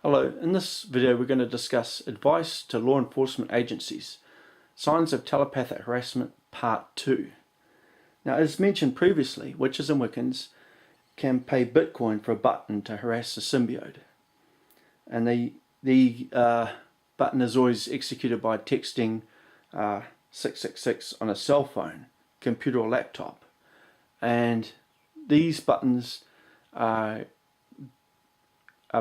Hello, in this video we're going to discuss advice to law enforcement agencies, signs of telepathic harassment part 2. Now, as mentioned previously, witches and Wiccans can pay Bitcoin for a button to harass a symbiote, and the button is always executed by texting 666 on a cell phone, computer or laptop, and these buttons are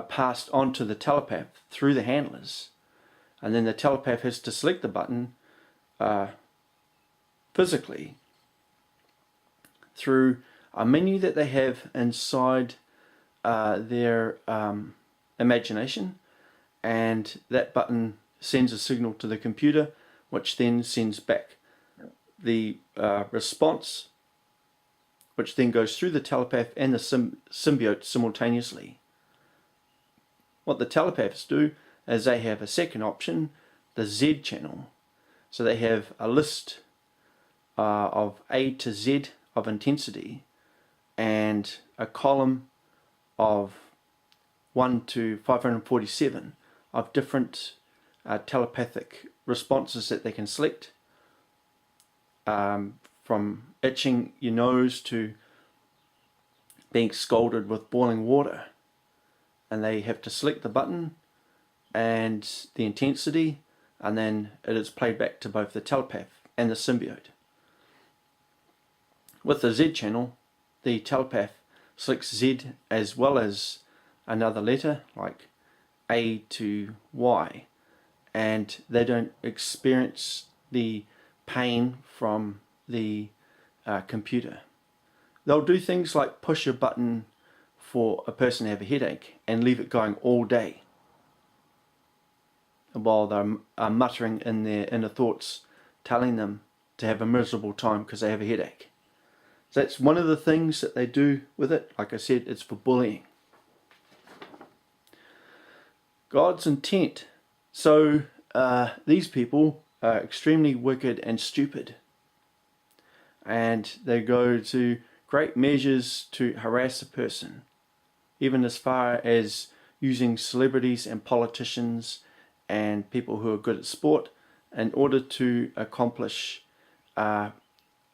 passed on to the telepath through the handlers, and then the telepath has to select the button physically through a menu that they have inside their imagination, and that button sends a signal to the computer, which then sends back the response, which then goes through the telepath and the symbiote simultaneously. What the telepaths do is they have a second option, the Z channel. So they have a list of A to Z of intensity and a column of 1 to 547 of different telepathic responses that they can select, from itching your nose to being scalded with boiling water. And they have to select the button and the intensity, and then it is played back to both the telepath and the symbiote. With the Z channel, the telepath selects Z as well as another letter like A to Y, and they don't experience the pain from the computer. They'll do things like push a button for a person to have a headache and leave it going all day while they're muttering in their inner thoughts, telling them to have a miserable time because they have a headache. So that's one of the things that they do with it. Like I said, it's for bullying. God's intent. So these people are extremely wicked and stupid, and they go to great measures to harass a person, even as far as using celebrities and politicians and people who are good at sport in order to accomplish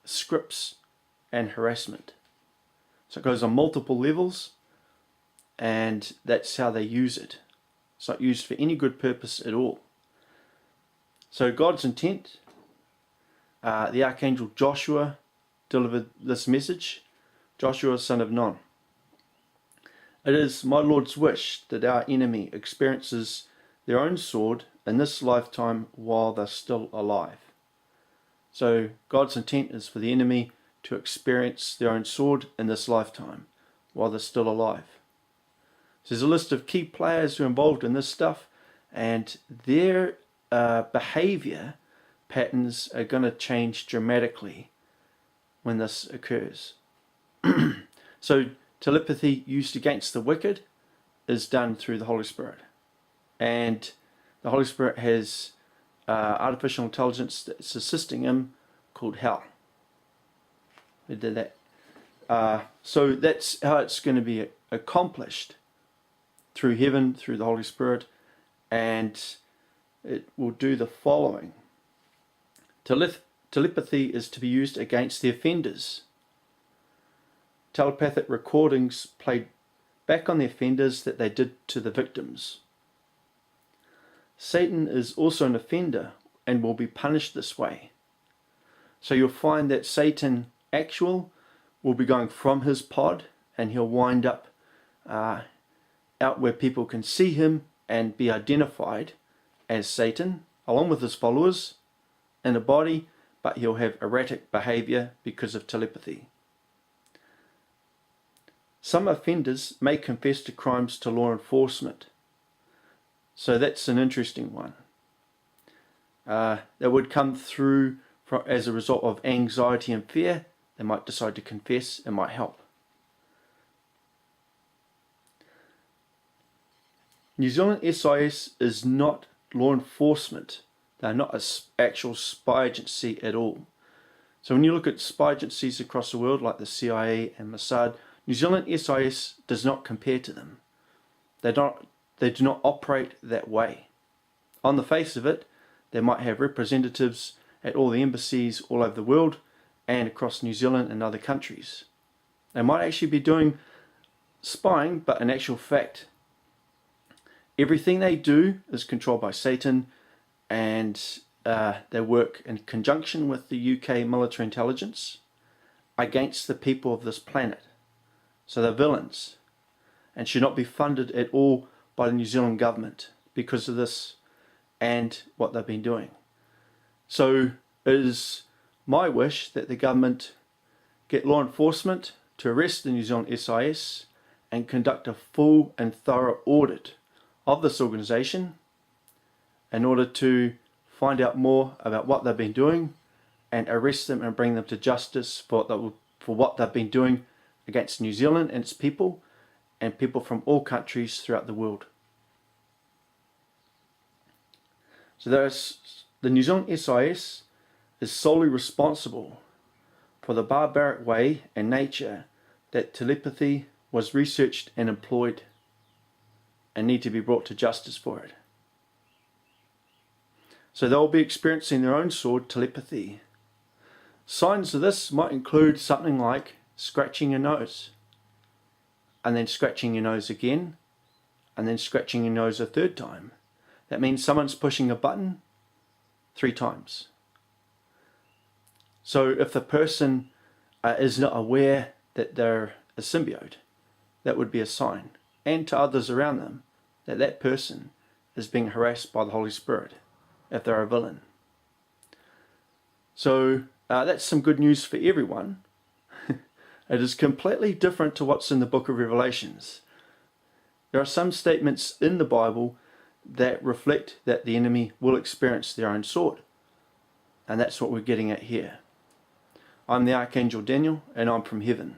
scripts and harassment. So it goes on multiple levels, and that's how they use it. It's not used for any good purpose at all. So God's intent, the archangel Joshua delivered this message. Joshua, son of Nun. It is my Lord's wish that our enemy experiences their own sword in this lifetime while they're still alive. So God's intent is for the enemy to experience their own sword in this lifetime while they're still alive. So there's a list of key players who are involved in this stuff, and their behavior patterns are going to change dramatically when this occurs. So telepathy used against the wicked is done through the Holy Spirit, and the Holy Spirit has artificial intelligence that's assisting him called hell. We did that. So that's how it's going to be accomplished, through heaven, through the Holy Spirit, and it will do the following. Telepathy is to be used against the offenders. Telepathic recordings played back on the offenders that they did to the victims. Satan is also an offender and will be punished this way. So you'll find that Satan actual will be going from his pod, and he'll wind up out where people can see him and be identified as Satan, along with his followers, in a body, but he'll have erratic behavior because of telepathy. Some offenders may confess to crimes to law enforcement. So that's an interesting one. That would come through as a result of anxiety and fear. They might decide to confess. It might help. New Zealand SIS is not law enforcement. They're not an actual spy agency at all. So when you look at spy agencies across the world like the CIA and Mossad, New Zealand SIS does not compare to them. They're they do not operate that way. On the face of it, they might have representatives at all the embassies all over the world and across New Zealand and other countries. They might actually be doing spying, but in actual fact, everything they do is controlled by Satan, and they work in conjunction with the UK military intelligence against the people of this planet. So they're villains and should not be funded at all by the New Zealand government because of this and what they've been doing. So it is my wish that the government get law enforcement to arrest the New Zealand SIS and conduct a full and thorough audit of this organisation in order to find out more about what they've been doing and arrest them and bring them to justice for what they've been doing against New Zealand and its people and people from all countries throughout the world. So the New Zealand SIS is solely responsible for the barbaric way and nature that telepathy was researched and employed, and need to be brought to justice for it. So they'll be experiencing their own sword telepathy. Signs of this might include something like scratching your nose, and then scratching your nose again, and then scratching your nose a third time. That means someone's pushing a button 3 times. So if the person is not aware that they're a symbiote, that would be a sign, and to others around them, that that person is being harassed by the Holy Spirit, if they're a villain. So that's some good news for everyone. It is completely different to what's in the book of Revelations. There are some statements in the Bible that reflect that the enemy will experience their own sword. And that's what we're getting at here. I'm the Archangel Daniel, and I'm from heaven.